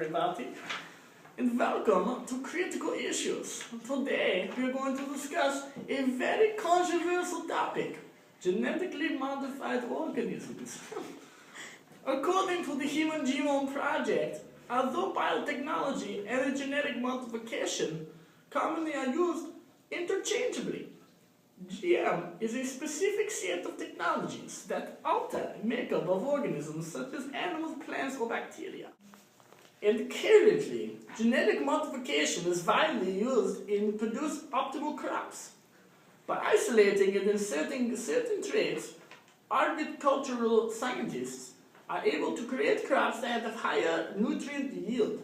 everybody, and welcome to Critical Issues. Today we are going to discuss a very controversial topic: genetically modified organisms. According to the Human Genome Project, although biotechnology and genetic modification commonly are used interchangeably, GM is a specific set of technologies that alter the makeup of organisms such as animals, plants, or bacteria. And currently, genetic modification is widely used in produce optimal crops. By isolating and inserting certain traits, agricultural scientists are able to create crops that have higher nutrient yield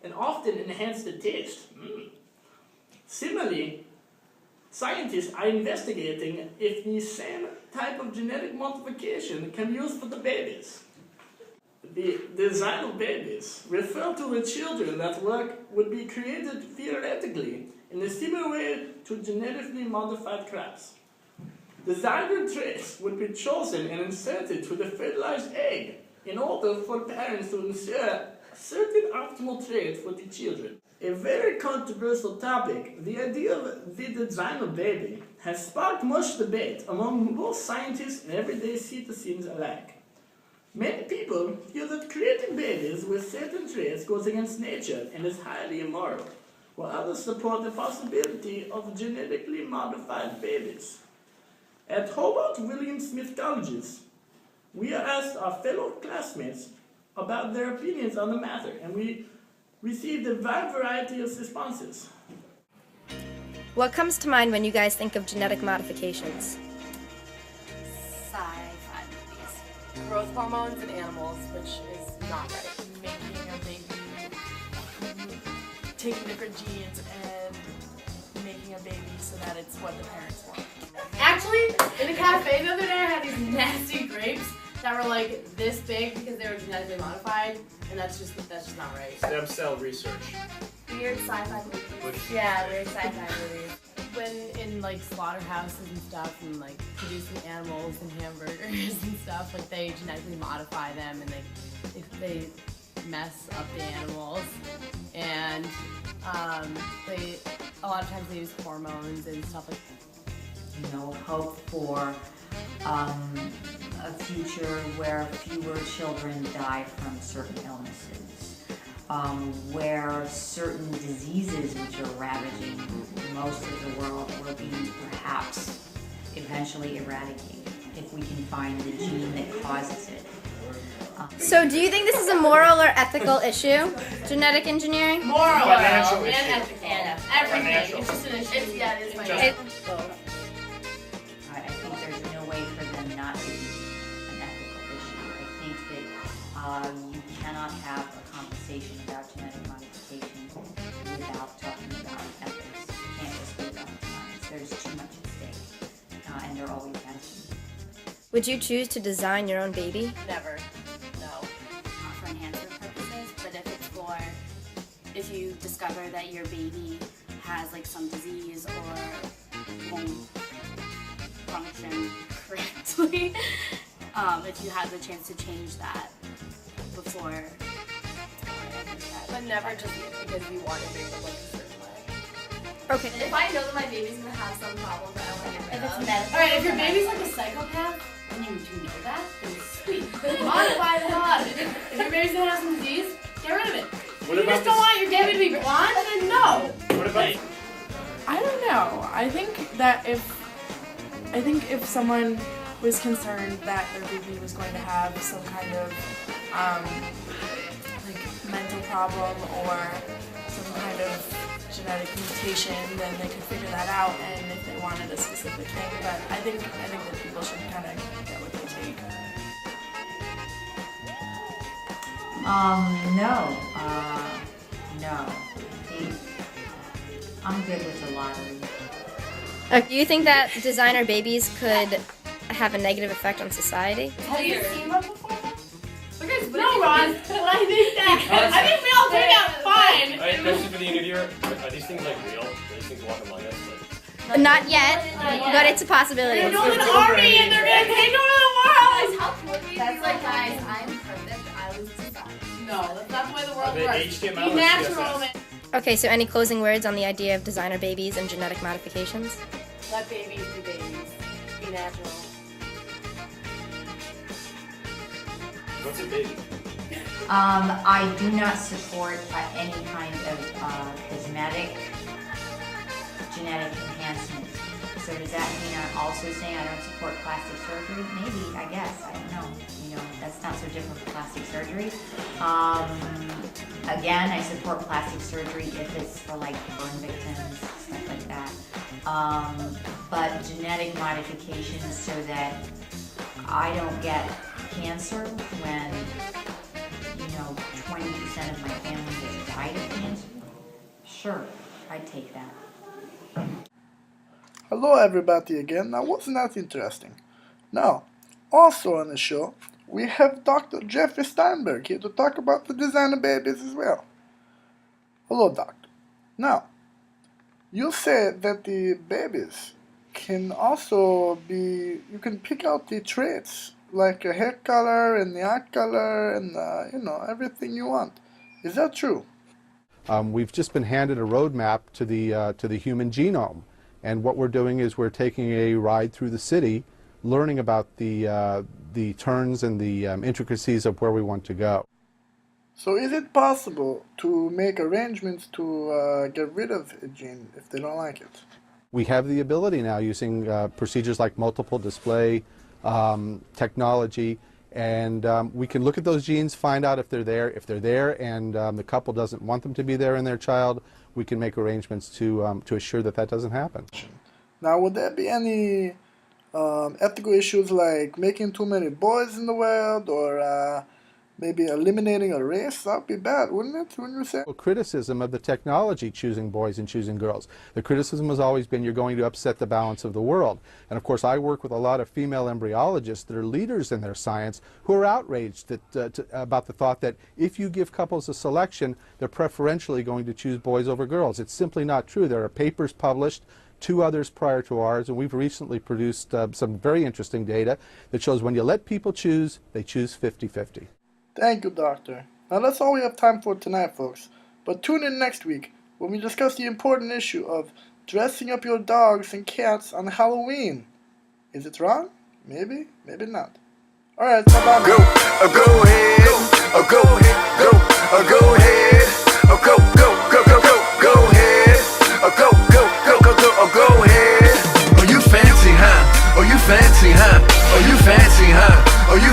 and often enhance the taste. Similarly, scientists are investigating if the same type of genetic modification can be used for the babies. The designer babies refer to the children that would be created theoretically in a similar way to genetically modified crops. Designer traits would be chosen and inserted to the fertilized egg in order for parents to ensure certain optimal traits for the children. A very controversial topic, the idea of the designer baby has sparked much debate among both scientists and everyday citizens alike. Many people feel that creating babies with certain traits goes against nature and is highly immoral, while others support the possibility of genetically modified babies. At Hobart William Smith Colleges, we asked our fellow classmates about their opinions on the matter, and we received a wide variety of responses. What comes to mind when you guys think of genetic modifications? Sci-fi movies. Growth hormones in animals, which is not right. Making a baby, taking different genes and making a baby so that it's what the parents want. Actually, in a cafe the other day, I had these nasty grapes that were like this big because they were genetically modified, and that's just not right. Stem cell research. Weird sci-fi movies. Yeah, weird sci-fi movies. When in like slaughterhouses and stuff, and like producing animals and hamburgers and stuff, like they genetically modify them and they mess up the animals, and a lot of times they use hormones and stuff like. Hope for a future where fewer children die from certain illnesses, where certain diseases which are ravaging most of the world will be perhaps eventually eradicated if we can find the gene that causes it. So do you think this is a moral or ethical issue, genetic engineering? Moral Financial and issue. ethical. Everything. Financial. It's just an issue. It is Just- I think there's no way for them not to be an ethical issue. I think that you cannot have a conversation about genetic modification without talking about ethics. You can't just leave it on science. There's too much at stake, and there always has been. Would you choose to design your own baby? Never. No. not for enhancement purposes, but if you discover that your baby has like some disease or won't function correctly, if you have the chance to change that before. But never just because you want your baby to look a certain way. Okay. If I know that my baby's gonna have some problem that I want to get rid If it's of, medical. Alright, if your baby's like a psychopath and you do know that, then sweet. Modify the hell out of it. If your baby's gonna have some disease, get rid of it. If you just don't want your baby to be blonde, then no. What about I don't know. I think if someone was concerned that their baby was going to have some kind of like mental problem or some kind of genetic mutation, then they could figure that out, and if they wanted a specific thing. But I think that people should kind of get what they take. No. I'm good with the lottery. Do you think that designer babies could have a negative effect on society? have you seen one before? No, Ron, but I think that I think we all turned out fine. Alright, question for the interviewer. Are these things like real? Are these things walk among us? Like, Not yet, but it's a possibility. They're building an army and they're gonna take over the world. How cool would you be like, guys, I'm perfect, I was designed. No, that's not the way the world The HTML Be natural. CSS. Okay, so any closing words on the idea of designer babies and genetic modifications? Let babies be babies. Be natural. What's a baby? I do not support any kind of cosmetic genetic enhancement. So does that mean I'm also saying I don't support plastic surgery? Maybe, I guess, I don't know. You know, that's not so different from plastic surgery. Again, I support plastic surgery if it's for like burn victims, stuff like that. But genetic modifications so that I don't get cancer when, 20% of my family has died of cancer? Sure, I'd take that. Hello everybody again. Now wasn't that interesting? Now, also on the show, we have Dr. Jeffrey Steinberg here to talk about the designer babies as well. Hello, doctor. Now, you said that the babies can also be, you can pick out the traits like a hair color and the eye color and everything you want. Is that true? We've just been handed a roadmap to the human genome, and what we're doing is we're taking a ride through the city, learning about the turns and the intricacies of where we want to go. So is it possible to make arrangements to get rid of a gene if they don't like it? We have the ability now using procedures like multiple display technology, and we can look at those genes, find out if they're there. If they're there and the couple doesn't want them to be there in their child, we can make arrangements to assure that that doesn't happen. Now, would there be any ethical issues like making too many boys in the world, or maybe eliminating a race? That would be bad, wouldn't it? Wouldn't you say? Well, criticism of the technology choosing boys and choosing girls. The criticism has always been you're going to upset the balance of the world. And of course I work with a lot of female embryologists that are leaders in their science who are outraged about the thought that if you give couples a selection, they're preferentially going to choose boys over girls. It's simply not true. There are papers published, 2 others prior to ours, and we've recently produced some very interesting data that shows when you let people choose, they choose 50-50. Thank you, Doctor. Now that's all we have time for tonight, folks. But tune in next week when we discuss the important issue of dressing up your dogs and cats on Halloween. Is it wrong? Maybe, maybe not. Alright, bye-bye. Go ahead, go ahead, go ahead, go ahead, go ahead, go ahead. Oh, you fancy, huh? Oh, you fancy, huh? Oh, you fancy, huh? Oh, you